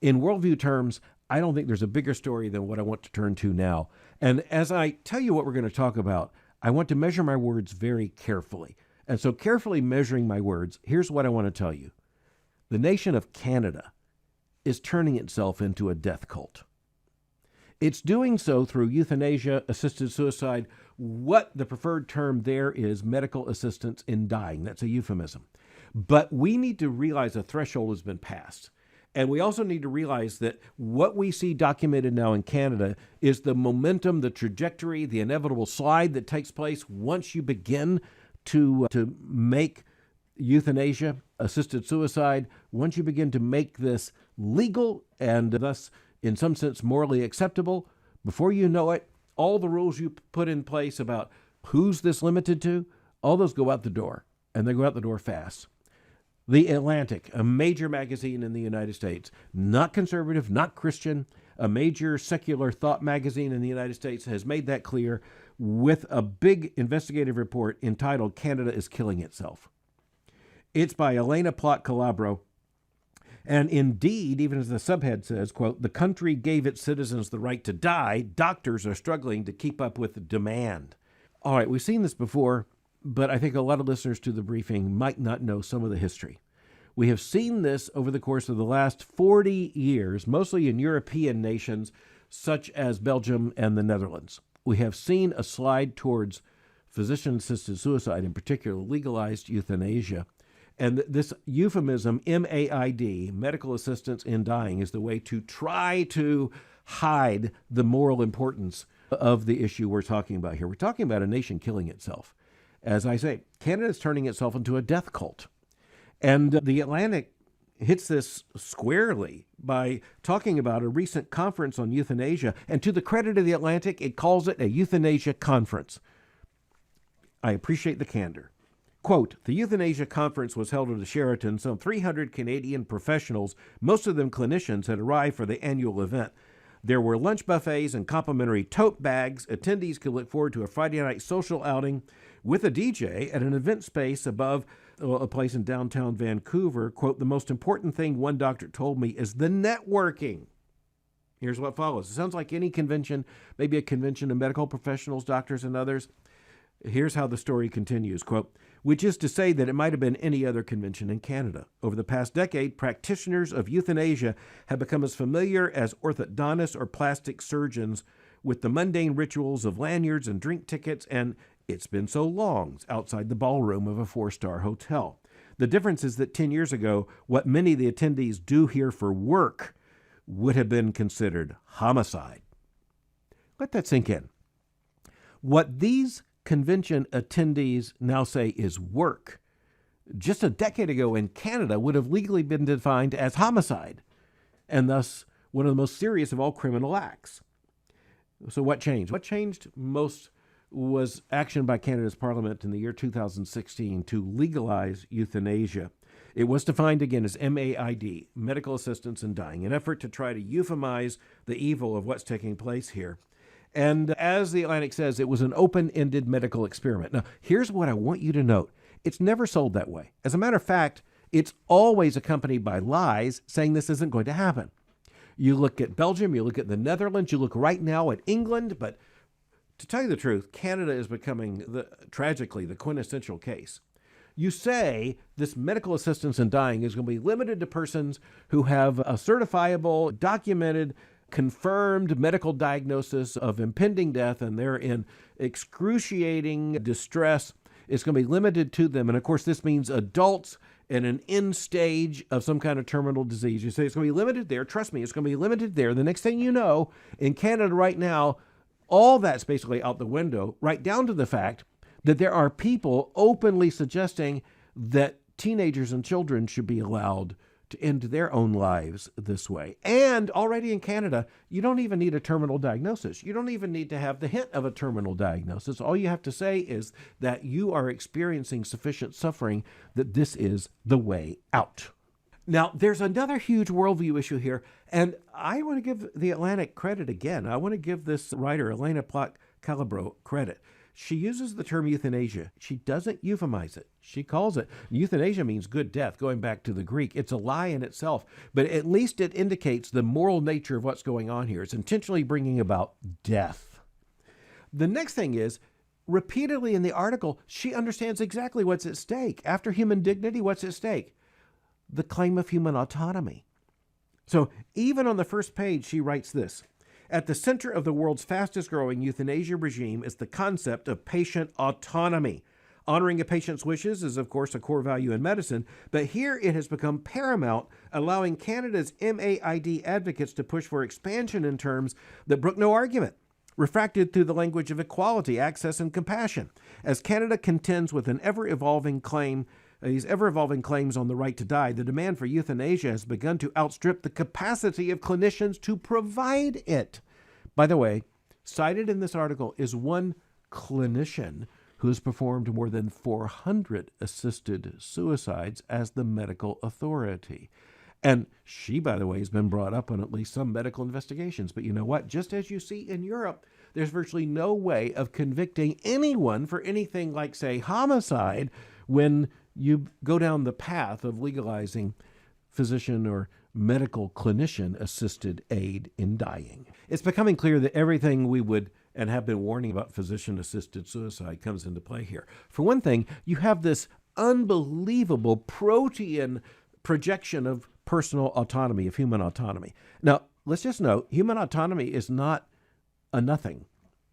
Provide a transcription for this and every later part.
In worldview terms, I don't think there's a bigger story than what I want to turn to now. And as I tell you what we're going to talk about, I want to measure my words very carefully. And so carefully measuring my words, here's what I want to tell you. The nation of Canada is turning itself into a death cult. It's doing so through euthanasia, assisted suicide. What the preferred term there is medical assistance in dying. That's a euphemism. But we need to realize a threshold has been passed. And we also need to realize that what we see documented now in Canada is the momentum, the trajectory, the inevitable slide that takes place once you begin to make euthanasia, assisted suicide, once you begin to make this legal and thus, in some sense, morally acceptable. Before you know it, all the rules you put in place about who's this limited to, all those go out the door, and they go out the door fast. The Atlantic, a major magazine in the United States, not conservative, not Christian, a major secular thought magazine in the United States, has made that clear with a big investigative report entitled Canada is Killing Itself. It's by Elena Plott-Calabro. And indeed, even as the subhead says, quote, the country gave its citizens the right to die. Doctors are struggling to keep up with the demand. All right, we've seen this before, but I think a lot of listeners to the briefing might not know some of the history. We have seen this over the course of the last 40 years, mostly in European nations such as Belgium and the Netherlands. We have seen a slide towards physician-assisted suicide, in particular legalized euthanasia. And this euphemism, M.A.I.D, medical assistance in dying, is the way to try to hide the moral importance of the issue we're talking about here. We're talking about a nation killing itself. As I say, Canada is turning itself into a death cult. And the Atlantic hits this squarely by talking about a recent conference on euthanasia. And to the credit of the Atlantic, it calls it a euthanasia conference. I appreciate the candor. Quote, the euthanasia conference was held at the Sheraton. Some 300 Canadian professionals, most of them clinicians, had arrived for the annual event. There were lunch buffets and complimentary tote bags. Attendees could look forward to a Friday night social outing with a DJ at an event space above a place in downtown Vancouver. Quote, the most important thing, one doctor told me, is the networking. Here's what follows. It sounds like any convention, maybe a convention of medical professionals, doctors, and others. Here's how the story continues, quote, which is to say that it might have been any other convention in Canada. Over the past decade, practitioners of euthanasia have become as familiar as orthodontists or plastic surgeons with the mundane rituals of lanyards and drink tickets, and it's been so long outside the ballroom of a 4-star hotel. The difference is that 10 years ago, what many of the attendees do here for work would have been considered homicide. Let that sink in. What these convention attendees now say is work, just a decade ago in Canada would have legally been defined as homicide, and thus one of the most serious of all criminal acts. So what changed? What changed most was action by Canada's Parliament in the year 2016 to legalize euthanasia. It was defined again as M.A.I.D, medical assistance in dying, an effort to try to euphemize the evil of what's taking place here. And as the Atlantic says, it was an open-ended medical experiment. Now, here's what I want you to note. It's never sold that way. As a matter of fact, it's always accompanied by lies saying this isn't going to happen. You look at Belgium, you look at the Netherlands, you look right now at England, but to tell you the truth, Canada is becoming, tragically, the quintessential case. You say this medical assistance in dying is going to be limited to persons who have a certifiable, documented, confirmed medical diagnosis of impending death, and they're in excruciating distress. It's going to be limited to them. And of course, this means adults in an end stage of some kind of terminal disease. You say it's going to be limited there. Trust me, it's going to be limited there. The next thing you know, in Canada right now, all that's basically out the window, right down to the fact that there are people openly suggesting that teenagers and children should be allowed to end their own lives this way. And already in Canada, you don't even need a terminal diagnosis. You don't even need to have the hint of a terminal diagnosis. All you have to say is that you are experiencing sufficient suffering that this is the way out. Now, there's another huge worldview issue here, and I want to give the Atlantic credit again. I want to give this writer, Elena Plott-Calabro, credit. She uses the term euthanasia. She doesn't euphemize it. She calls it, euthanasia means good death, going back to the Greek. It's a lie in itself, but at least it indicates the moral nature of what's going on here. It's intentionally bringing about death. The next thing is, repeatedly in the article, she understands exactly what's at stake. After human dignity, what's at stake? The claim of human autonomy. So even on the first page, she writes this: at the center of the world's fastest growing euthanasia regime is the concept of patient autonomy. Honoring a patient's wishes is, of course, a core value in medicine, but here it has become paramount, allowing Canada's M.A.I.D advocates to push for expansion in terms that brook no argument, refracted through the language of equality, access, and compassion. As Canada contends with these ever-evolving claims on the right to die, the demand for euthanasia has begun to outstrip the capacity of clinicians to provide it. By the way, cited in this article is one clinician who has performed more than 400 assisted suicides as the medical authority. And she, by the way, has been brought up on at least some medical investigations. But you know what? Just as you see in Europe, there's virtually no way of convicting anyone for anything like, say, homicide when you go down the path of legalizing physician or medical clinician-assisted aid in dying. It's becoming clear that everything we would and have been warning about physician-assisted suicide comes into play here. For one thing, you have this unbelievable protean projection of personal autonomy, of human autonomy. Now, let's just note, human autonomy is not a nothing.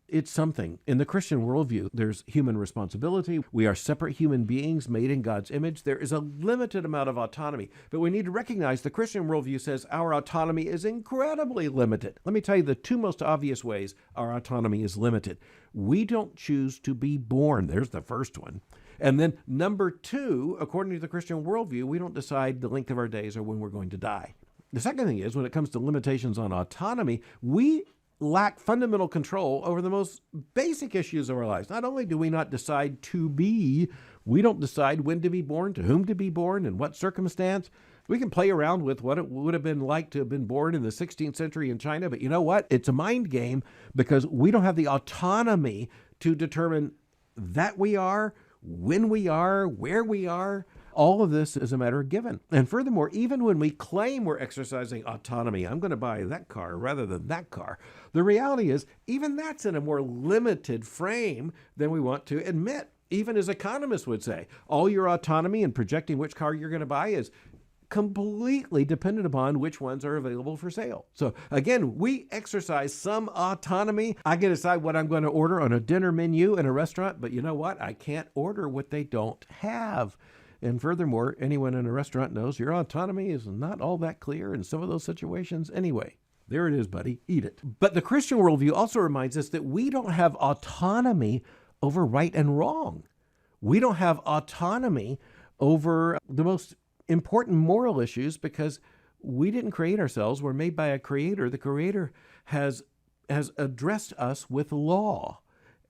It's something. In the Christian worldview, there's human responsibility. We are separate human beings made in God's image. There is a limited amount of autonomy, but we need to recognize the Christian worldview says our autonomy is incredibly limited. Let me tell you the two most obvious ways our autonomy is limited. We don't choose to be born. There's the first one. And then number two, according to the Christian worldview, we don't decide the length of our days or when we're going to die. The second thing is, when it comes to limitations on autonomy, we lack fundamental control over the most basic issues of our lives. Not only do we not decide to be, we don't decide when to be born, to whom to be born, in what circumstance. We can play around with what it would have been like to have been born in the 16th century in China, but you know what? It's a mind game because we don't have the autonomy to determine that we are, when we are, where we are. All of this is a matter of given. And furthermore, even when we claim we're exercising autonomy, I'm going to buy that car rather than that car, the reality is even that's in a more limited frame than we want to admit. Even as economists would say, all your autonomy in projecting which car you're going to buy is completely dependent upon which ones are available for sale. So again, we exercise some autonomy. I can decide what I'm going to order on a dinner menu in a restaurant, but you know what? I can't order what they don't have. And furthermore, anyone in a restaurant knows your autonomy is not all that clear in some of those situations anyway. There it is, buddy. Eat it. But the Christian worldview also reminds us that we don't have autonomy over right and wrong. We don't have autonomy over the most important moral issues because we didn't create ourselves. We're made by a creator. The creator has addressed us with law.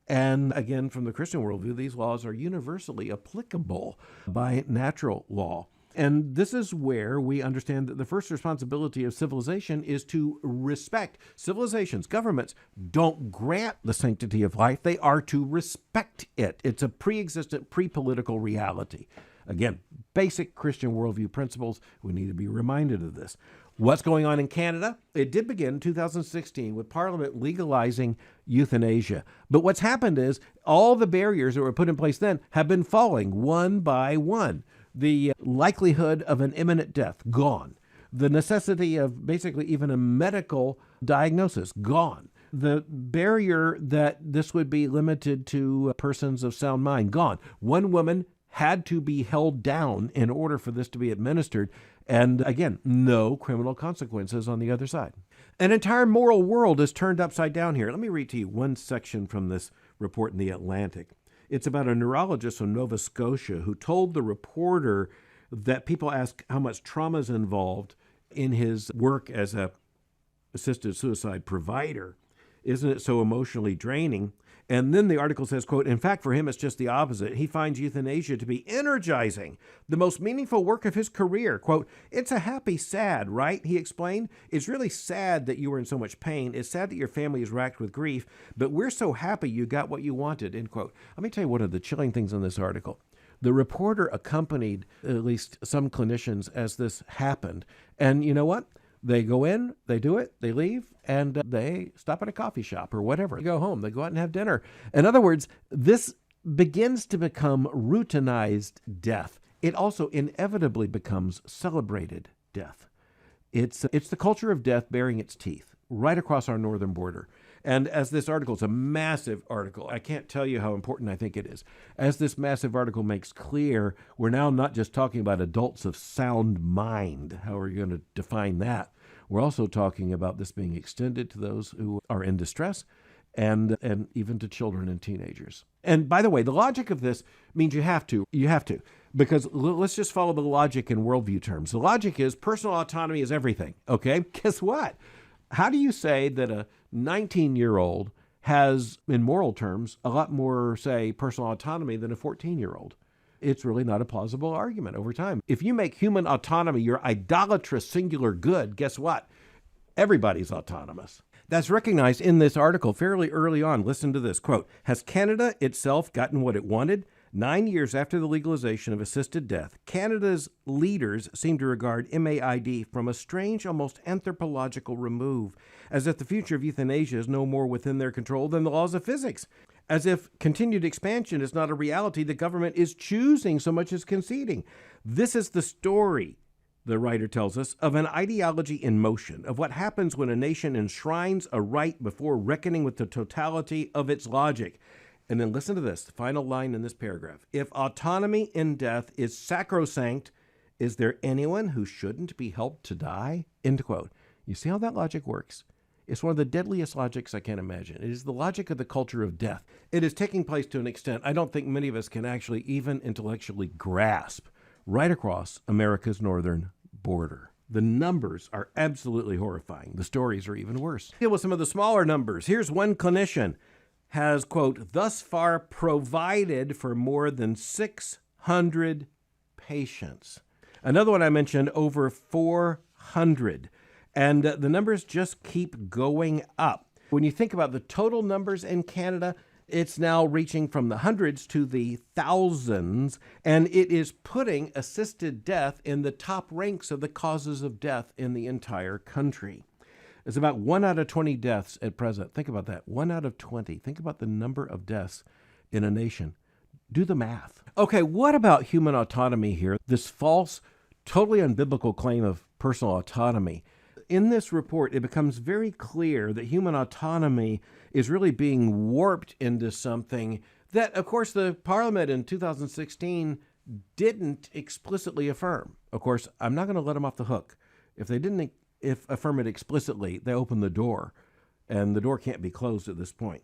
And again, from the Christian worldview, these laws are universally applicable by natural law. And this is where we understand that the first responsibility of civilization is to respect. Civilizations, governments, don't grant the sanctity of life. They are to respect it. It's a pre-existent, pre-political reality. Again, basic Christian worldview principles. We need to be reminded of this. What's going on in Canada? It did begin in 2016 with Parliament legalizing euthanasia. But what's happened is all the barriers that were put in place then have been falling one by one. The likelihood of an imminent death, gone. The necessity of basically even a medical diagnosis, gone. The barrier that this would be limited to persons of sound mind, gone. One woman had to be held down in order for this to be administered. And again, no criminal consequences on the other side. An entire moral world is turned upside down here. Let me read to you one section from this report in The Atlantic. It's about a neurologist from Nova Scotia who told the reporter that people ask how much trauma is involved in his work as a assisted suicide provider. Isn't it so emotionally draining? And then the article says, quote, in fact, for him, it's just the opposite. He finds euthanasia to be energizing, the most meaningful work of his career. Quote, it's a happy sad, right? He explained. It's really sad that you were in so much pain. It's sad that your family is racked with grief, but we're so happy you got what you wanted, end quote. Let me tell you one of the chilling things in this article. The reporter accompanied at least some clinicians as this happened. And you know what? They go in, they do it, they leave, and they stop at a coffee shop or whatever. They go home, they go out and have dinner. In other words, this begins to become routinized death. It also inevitably becomes celebrated death. It's the culture of death bearing its teeth right across our northern border. And as this article, it's a massive article. I can't tell you how important I think it is. As this massive article makes clear, we're now not just talking about adults of sound mind. How are you going to define that? We're also talking about this being extended to those who are in distress and even to children and teenagers. And by the way, the logic of this means you have to. Because let's just follow the logic in worldview terms. The logic is personal autonomy is everything, okay? Guess what? How do you say that a 19-year-old has, in moral terms, a lot more, say, personal autonomy than a 14-year-old? It's really not a plausible argument over time. If you make human autonomy your idolatrous singular good, guess what? Everybody's autonomous. That's recognized in this article fairly early on. Listen to this, quote, has Canada itself gotten what it wanted? 9 years after the legalization of assisted death, Canada's leaders seem to regard M.A.I.D. from a strange, almost anthropological remove, as if the future of euthanasia is no more within their control than the laws of physics, as if continued expansion is not a reality the government is choosing so much as conceding. This is the story, the writer tells us, of an ideology in motion, of what happens when a nation enshrines a right before reckoning with the totality of its logic. And then listen to this, the final line in this paragraph. If autonomy in death is sacrosanct, is there anyone who shouldn't be helped to die? End quote. You see how that logic works? It's one of the deadliest logics I can imagine. It is the logic of the culture of death. It is taking place to an extent I don't think many of us can actually even intellectually grasp right across America's northern border. The numbers are absolutely horrifying. The stories are even worse. Deal with some of the smaller numbers. Here's one clinician has, quote, thus far provided for more than 600 patients. Another one I mentioned, over 400. And the numbers just keep going up. When you think about the total numbers in Canada, it's now reaching from the hundreds to the thousands, and it is putting assisted death in the top ranks of the causes of death in the entire country. It's about 1 out of 20 deaths at present. Think about that. 1 out of 20. Think about the number of deaths in a nation. Do the math. Okay, what about human autonomy here? This false, totally unbiblical claim of personal autonomy. In this report, it becomes very clear that human autonomy is really being warped into something that, of course, the Parliament in 2016 didn't explicitly affirm. Of course, I'm not going to let them off the hook. If they didn't affirm it explicitly, they open the door, and the door can't be closed at this point.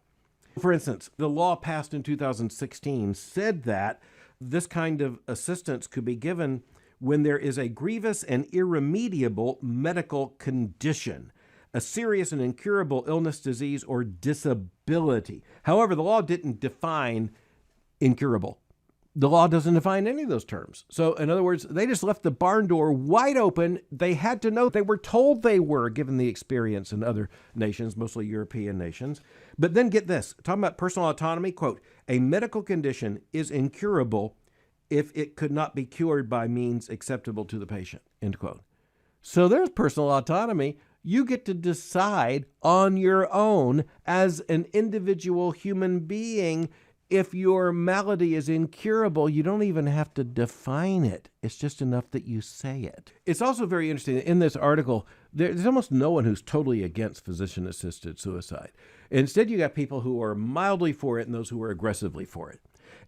For instance, the law passed in 2016 said that this kind of assistance could be given when there is a grievous and irremediable medical condition, a serious and incurable illness, disease, or disability. However, the law didn't define incurable. The law doesn't define any of those terms. So in other words, they just left the barn door wide open. They had to know. They were told they were, given the experience in other nations, mostly European nations. But then get this, talking about personal autonomy, quote, a medical condition is incurable if it could not be cured by means acceptable to the patient, end quote. So there's personal autonomy. You get to decide on your own as an individual human being. If your malady is incurable, you don't even have to define it. It's just enough that you say it. It's also very interesting. In this article, there's almost no one who's totally against physician-assisted suicide. Instead, you got people who are mildly for it and those who are aggressively for it.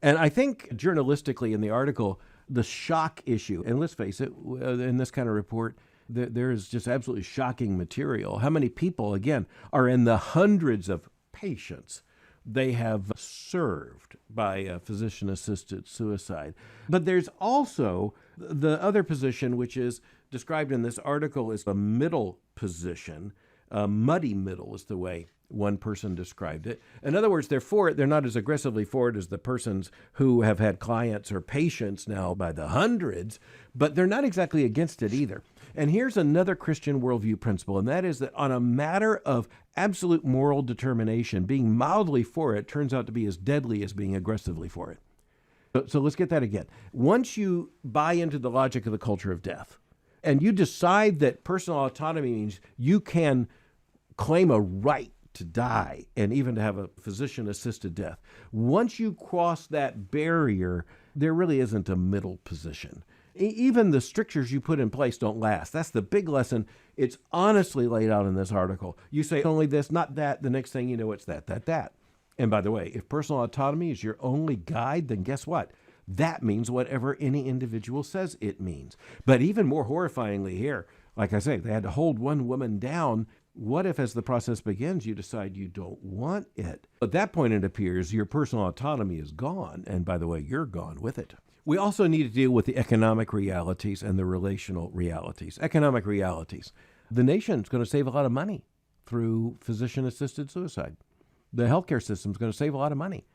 And I think journalistically in the article, the shock issue, and let's face it, in this kind of report, there is just absolutely shocking material. How many people, again, are in the hundreds of patients they have served by physician-assisted suicide. But there's also the other position, which is described in this article as a middle position, muddy middle is the way one person described it. In other words, they're for it. They're not as aggressively for it as the persons who have had clients or patients now by the hundreds, but they're not exactly against it either. And here's another Christian worldview principle, and that is that on a matter of absolute moral determination, being mildly for it turns out to be as deadly as being aggressively for it. So let's get that again. Once you buy into the logic of the culture of death, and you decide that personal autonomy means you can claim a right to die and even to have a physician-assisted death, once you cross that barrier, there really isn't a middle position. Even the strictures you put in place don't last. That's the big lesson. It's honestly laid out in this article. You say only this, not that. The next thing you know, it's that. And by the way, if personal autonomy is your only guide, then guess what? That means whatever any individual says it means. But even more horrifyingly here, like I say, they had to hold one woman down. What if, as the process begins, you decide you don't want it? At that point, it appears your personal autonomy is gone. And by the way, you're gone with it. We also need to deal with the economic realities and the relational realities. Economic realities. The nation's going to save a lot of money through physician-assisted suicide. The healthcare system's going to save a lot of money.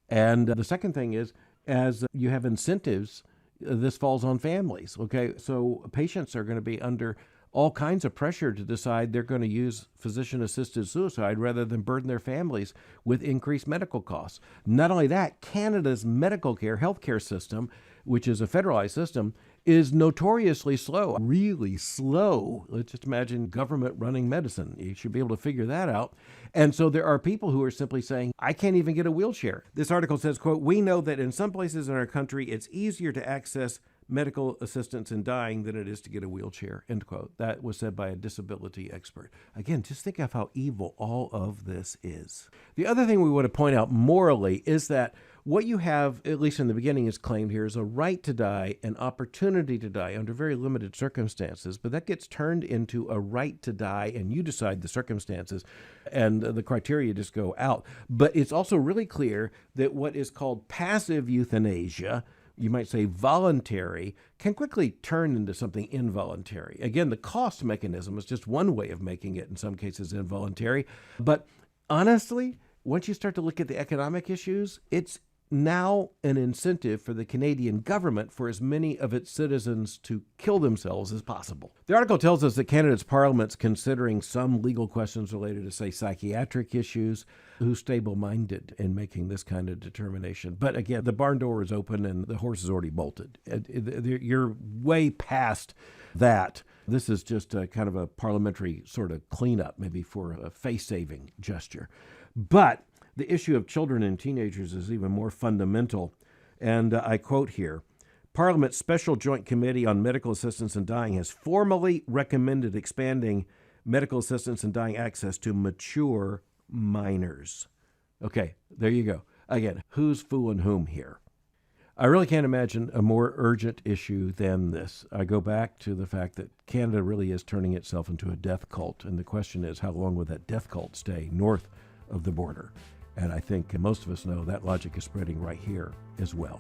And the second thing is, as you have incentives, this falls on families, okay? So patients are going to be under all kinds of pressure to decide they're going to use physician-assisted suicide rather than burden their families with increased medical costs. Not only that, Canada's medical care, healthcare system, which is a federalized system, is notoriously slow, really slow. Let's just imagine government running medicine. You should be able to figure that out. And so there are people who are simply saying, I can't even get a wheelchair. This article says, quote, we know that in some places in our country, it's easier to access medical assistance in dying than it is to get a wheelchair, end quote. That was said by a disability expert. Again, just think of how evil all of this is. The other thing we want to point out morally is that what you have, at least in the beginning, is claimed here is a right to die, an opportunity to die under very limited circumstances, but that gets turned into a right to die, and you decide the circumstances, and the criteria just go out. But it's also really clear that what is called passive euthanasia, you might say voluntary, can quickly turn into something involuntary. Again, the cost mechanism is just one way of making it, in some cases, involuntary. But honestly, once you start to look at the economic issues, it's now an incentive for the Canadian government for as many of its citizens to kill themselves as possible. The article tells us that Canada's parliament's considering some legal questions related to, say, psychiatric issues. Who's stable-minded in making this kind of determination? But again, the barn door is open and the horse is already bolted. You're way past that. This is just a kind of a parliamentary sort of cleanup, maybe for a face-saving gesture. But the issue of children and teenagers is even more fundamental. And I quote here, Parliament's Special Joint Committee on Medical Assistance in Dying has formally recommended expanding medical assistance in dying access to mature minors. Okay, there you go. Again, who's fooling whom here? I really can't imagine a more urgent issue than this. I go back to the fact that Canada really is turning itself into a death cult. And the question is, how long will that death cult stay north of the border? And I think most of us know that logic is spreading right here as well.